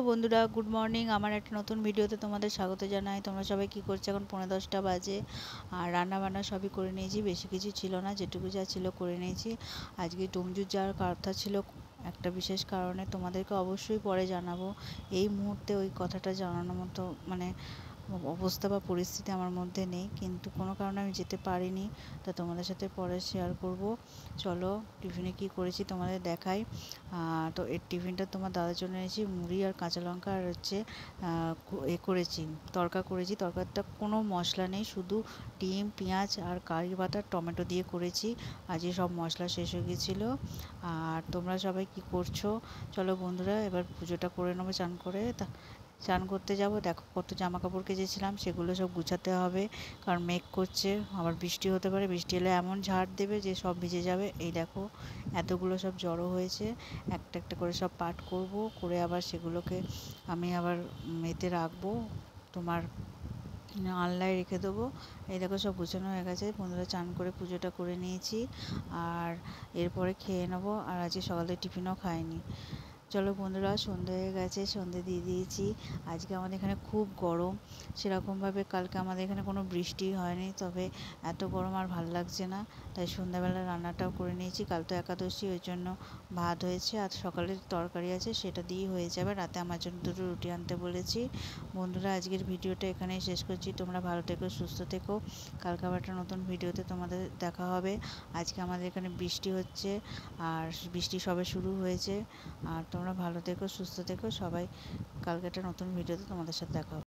বন্ধুরা, good morning. আমার একটা নতুন ভিডিওতে তোমাদের স্বাগত জানাই। তোমরা সবাই কি করছো? এখন 9:45 বাজে। আর রান্না বান্না সবই করে নিয়েছি, বেশি কিছু ছিল না, যেটুকু যা ছিল করে নিয়েছি। আজকে টুমজুর যাওয়ার কথা ছিল একটা বিশেষ কারণে, তোমাদেরকে অবশ্যই পরে জানাবো। এই মুহূর্তে ওই কথাটা জানানোর মতো অবস্থা বা পরিস্থিতি আমার মধ্যে নেই, কিন্তু কোনো কারণে আমি যেতে পারিনি। তা তোমাদের সাথে পরে শেয়ার করব। চলো টিফিনে কি করেছি তোমাদের দেখাই। তো এই টিফিনটা তোমার দাদার জন্য এনেছি, মুড়ি আর কাঁচা লঙ্কা আর হচ্ছে করেছি, তড়কা করেছি। তরকারিটা কোনো মশলা নেই, শুধু ডিম, পেঁয়াজ আর কারি পাতা টমেটো দিয়ে করেছি। আজকে সব মশলা শেষ হয়ে গেছিলো। আর তোমরা সবাই কি করছো? চলো বন্ধুরা, এবার পুজোটা করে নেবো চান করে। চান করতে যাব। দেখো কত জামা কাপড় কেচেছিলাম, সেগুলো সব গুছাতে হবে, কারণ মেঘ করছে, আবার বৃষ্টি হতে পারে। বৃষ্টি এলে এমন ঝাড় দেবে যে সব ভিজে যাবে। এই দেখো এতগুলো সব জড়ো হয়েছে, একটা একটা করে সব পাট করব, করে আবার সেগুলোকে আমি আবার এতে রাখবো, তোমার আলনায় রেখে দেবো। এই দেখো সব গুছানো হয়ে গেছে বন্ধুরা। চান করে পুজোটা করে নিয়েছি, আর এরপরে খেয়ে নেবো। আর আজকে সকালে টিফিনও খাইনি। চলো বন্ধুরা, সন্ধে হয়ে গেছে, সন্ধে দিয়ে দিয়েছি। আজকে আমাদের এখানে খুব গরম, সেরকমভাবে কালকে আমাদের এখানে কোনো বৃষ্টি হয়নি, তবে এত গরম আর ভাল লাগছে না। তাই সন্ধ্যাবেলা রান্নাটাও করে নিয়েছি। কাল তো একাদশী, ওই জন্য ভাত হয়েছে, আর সকালের তরকারি আছে, সেটা দিয়েই হয়ে যাবে। রাতে আমার জন্য দুটো রুটি আনতে বলেছি। বন্ধুরা, আজকের ভিডিওটা এখানেই শেষ করছি। তোমরা ভালো থেকো, সুস্থ থেকো। কালকে আবার একটা নতুন ভিডিওতে তোমাদের দেখা হবে। আজকে আমাদের এখানে বৃষ্টি হচ্ছে, আর বৃষ্টি সবে শুরু হয়েছে। আর তোমরা ভালো থেকো, সুস্থ থেকো সবাই। কালকে একটা নতুন ভিডিওতে তোমাদের সাথে দেখা হবে।